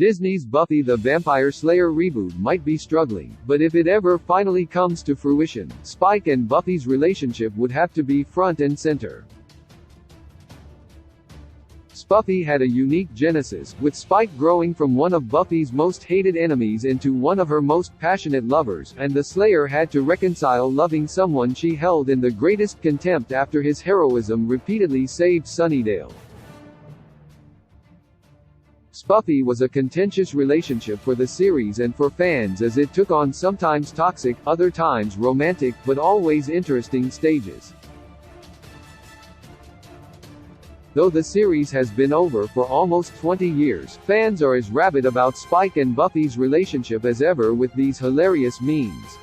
Disney's Buffy the Vampire Slayer reboot might be struggling, but if it ever finally comes to fruition, Spike and Buffy's relationship would have to be front and center. Buffy had a unique genesis, with Spike growing from one of Buffy's most hated enemies into one of her most passionate lovers, and the Slayer had to reconcile loving someone she held in the greatest contempt after his heroism repeatedly saved Sunnydale. Buffy was a contentious relationship for the series and for fans, as it took on sometimes toxic, other times romantic, but always interesting stages. Though the series has been over for almost 20 years, fans are as rabid about Spike and Buffy's relationship as ever, with these hilarious memes.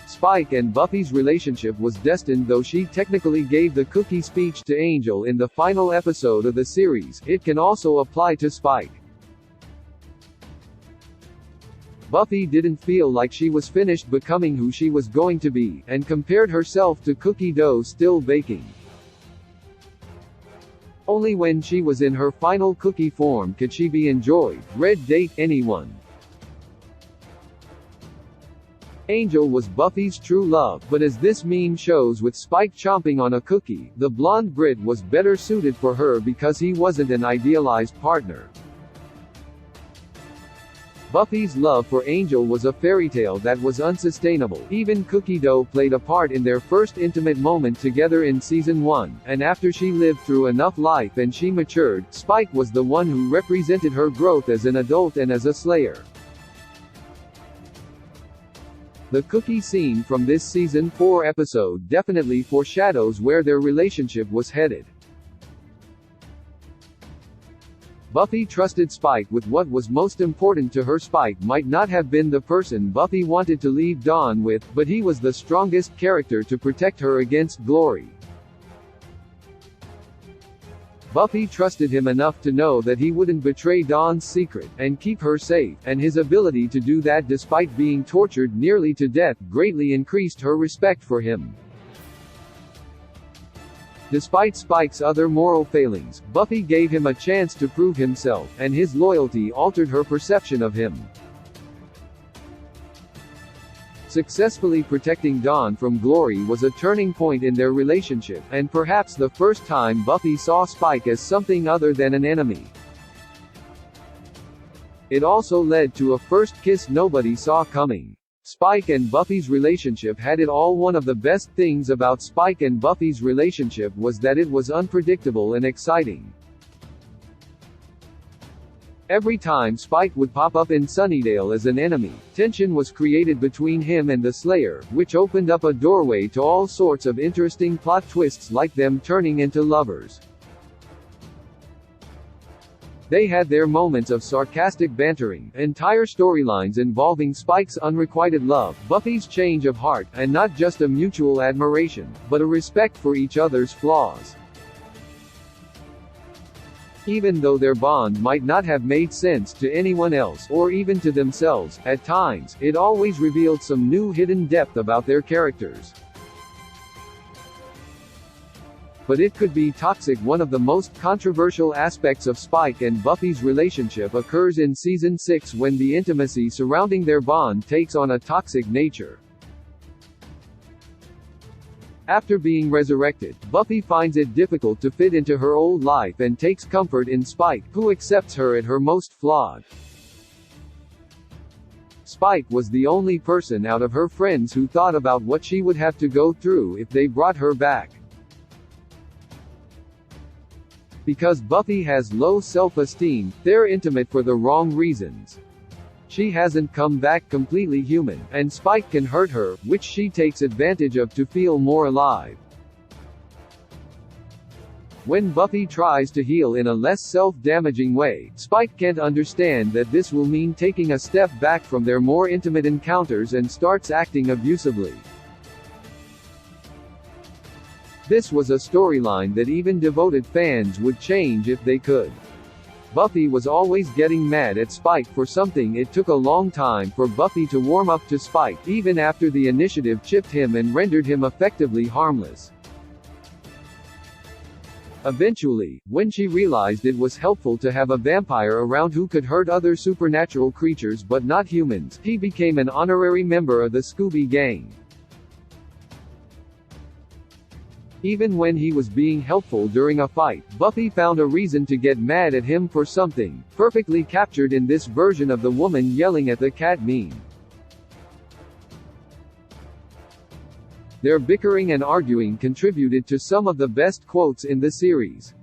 Spike and Buffy's relationship was destined. Though she technically gave the cookie speech to Angel in the final episode of the series, it can also apply to Spike. Buffy didn't feel like she was finished becoming who she was going to be, and compared herself to cookie dough still baking. Only when she was in her final cookie form could she be enjoyed. Red date anyone. Angel was Buffy's true love, but as this meme shows, with Spike chomping on a cookie, the blonde Brit was better suited for her because he wasn't an idealized partner. Buffy's love for Angel was a fairy tale that was unsustainable. Even cookie dough played a part in their first intimate moment together in season 1, and after she lived through enough life and she matured, Spike was the one who represented her growth as an adult and as a Slayer. The cookie scene from this season 4 episode definitely foreshadows where their relationship was headed. Buffy trusted Spike with what was most important to her. Spike might not have been the person Buffy wanted to leave Dawn with, but he was the strongest character to protect her against Glory. Buffy trusted him enough to know that he wouldn't betray Dawn's secret, and keep her safe, and his ability to do that despite being tortured nearly to death greatly increased her respect for him. Despite Spike's other moral failings, Buffy gave him a chance to prove himself, and his loyalty altered her perception of him. Successfully protecting Dawn from Glory was a turning point in their relationship, and perhaps the first time Buffy saw Spike as something other than an enemy. It also led to a first kiss nobody saw coming. Spike and Buffy's relationship had it all. One of the best things about Spike and Buffy's relationship was that it was unpredictable and exciting. Every time Spike would pop up in Sunnydale as an enemy, tension was created between him and the Slayer, which opened up a doorway to all sorts of interesting plot twists, like them turning into lovers. They had their moments of sarcastic bantering, entire storylines involving Spike's unrequited love, Buffy's change of heart, and not just a mutual admiration, but a respect for each other's flaws. Even though their bond might not have made sense to anyone else, or even to themselves, at times, it always revealed some new hidden depth about their characters. But it could be toxic. One of the most controversial aspects of Spike and Buffy's relationship occurs in season 6, when the intimacy surrounding their bond takes on a toxic nature. After being resurrected, Buffy finds it difficult to fit into her old life and takes comfort in Spike, who accepts her at her most flawed. Spike was the only person out of her friends who thought about what she would have to go through if they brought her back. Because Buffy has low self-esteem, they're intimate for the wrong reasons. She hasn't come back completely human, and Spike can hurt her, which she takes advantage of to feel more alive. When Buffy tries to heal in a less self-damaging way, Spike can't understand that this will mean taking a step back from their more intimate encounters and starts acting abusively. This was a storyline that even devoted fans would change if they could. Buffy was always getting mad at Spike for something. It took a long time for Buffy to warm up to Spike, even after the initiative chipped him and rendered him effectively harmless. Eventually, when she realized it was helpful to have a vampire around who could hurt other supernatural creatures but not humans, he became an honorary member of the Scooby Gang. Even when he was being helpful during a fight, Buffy found a reason to get mad at him for something, perfectly captured in this version of the woman yelling at the cat meme. Their bickering and arguing contributed to some of the best quotes in the series.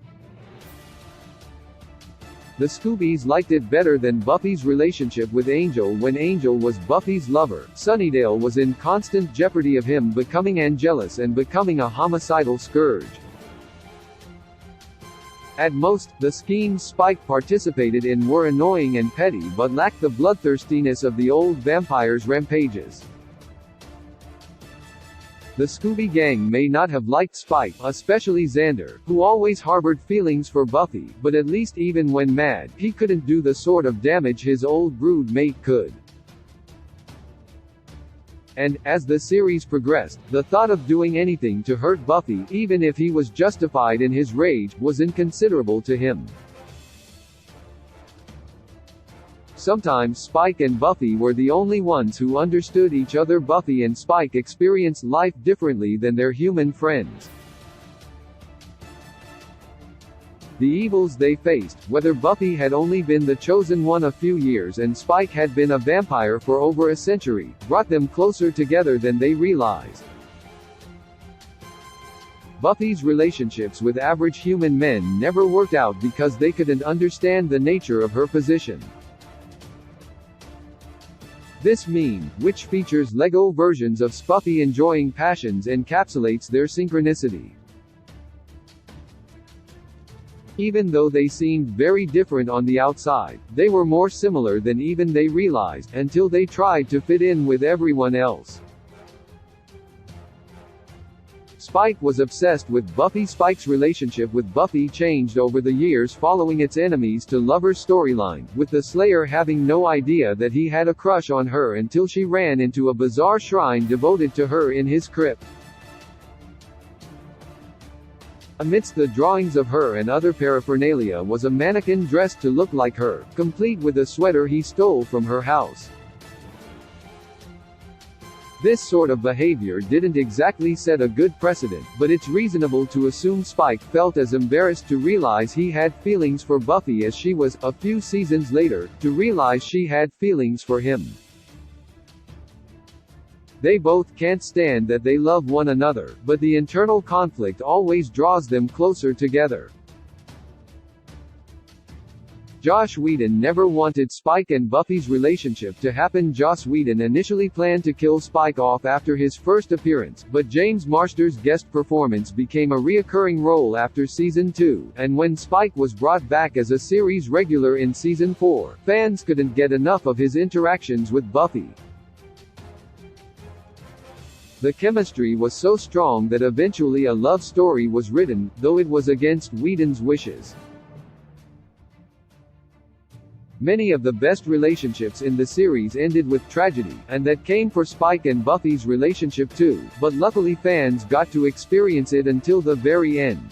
The Scoobies liked it better than Buffy's relationship with Angel. When Angel was Buffy's lover, Sunnydale was in constant jeopardy of him becoming Angelus and becoming a homicidal scourge. At most, the schemes Spike participated in were annoying and petty but lacked the bloodthirstiness of the old vampire's rampages. The Scooby Gang may not have liked Spike, especially Xander, who always harbored feelings for Buffy, but at least even when mad, he couldn't do the sort of damage his old brood mate could. And, as the series progressed, the thought of doing anything to hurt Buffy, even if he was justified in his rage, was inconsiderable to him. Sometimes Spike and Buffy were the only ones who understood each other. Buffy and Spike experienced life differently than their human friends. The evils they faced, whether Buffy had only been the chosen one a few years and Spike had been a vampire for over a century, brought them closer together than they realized. Buffy's relationships with average human men never worked out because they couldn't understand the nature of her position. This meme, which features Lego versions of Buffy enjoying passions, encapsulates their synchronicity. Even though they seemed very different on the outside, they were more similar than even they realized, until they tried to fit in with everyone else. Spike was obsessed with Buffy. Spike's relationship with Buffy changed over the years following its enemies to lovers storyline, with the Slayer having no idea that he had a crush on her until she ran into a bizarre shrine devoted to her in his crypt. Amidst the drawings of her and other paraphernalia was a mannequin dressed to look like her, complete with a sweater he stole from her house. This sort of behavior didn't exactly set a good precedent, but it's reasonable to assume Spike felt as embarrassed to realize he had feelings for Buffy as she was, a few seasons later, to realize she had feelings for him. They both can't stand that they love one another, but the internal conflict always draws them closer together. Joss Whedon never wanted Spike and Buffy's relationship to happen. Joss Whedon initially planned to kill Spike off after his first appearance, but James Marsters' guest performance became a reoccurring role after Season 2, and when Spike was brought back as a series regular in Season 4, fans couldn't get enough of his interactions with Buffy. The chemistry was so strong that eventually a love story was written, though it was against Whedon's wishes. Many of the best relationships in the series ended with tragedy, and that came for Spike and Buffy's relationship too, but luckily fans got to experience it until the very end.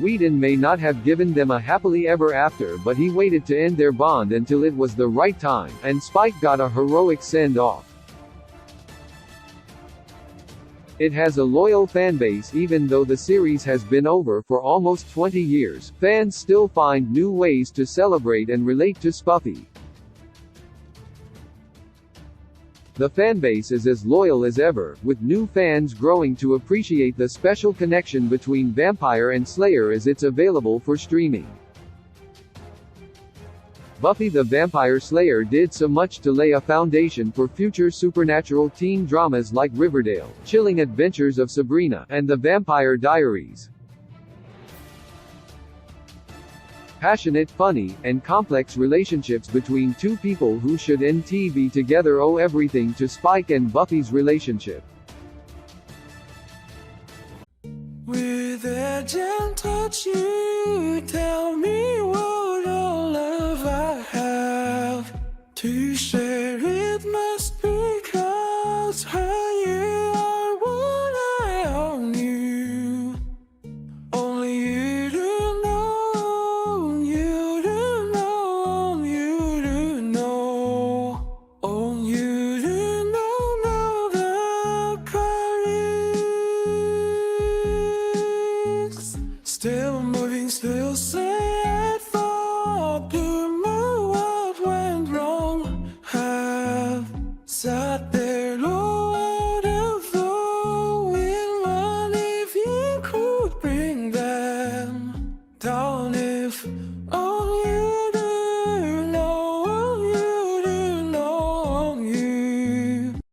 Whedon may not have given them a happily ever after, but he waited to end their bond until it was the right time, and Spike got a heroic send-off. It has a loyal fanbase. Even though the series has been over for almost 20 years, fans still find new ways to celebrate and relate to Buffy. The fanbase is as loyal as ever, with new fans growing to appreciate the special connection between vampire and Slayer as it's available for streaming. Buffy the Vampire Slayer did so much to lay a foundation for future supernatural teen dramas like Riverdale, Chilling Adventures of Sabrina, and The Vampire Diaries. Passionate, funny, and complex relationships between two people who should in TV together owe everything to Spike and Buffy's relationship. With a gentle touch, you tell me what all love I have to share.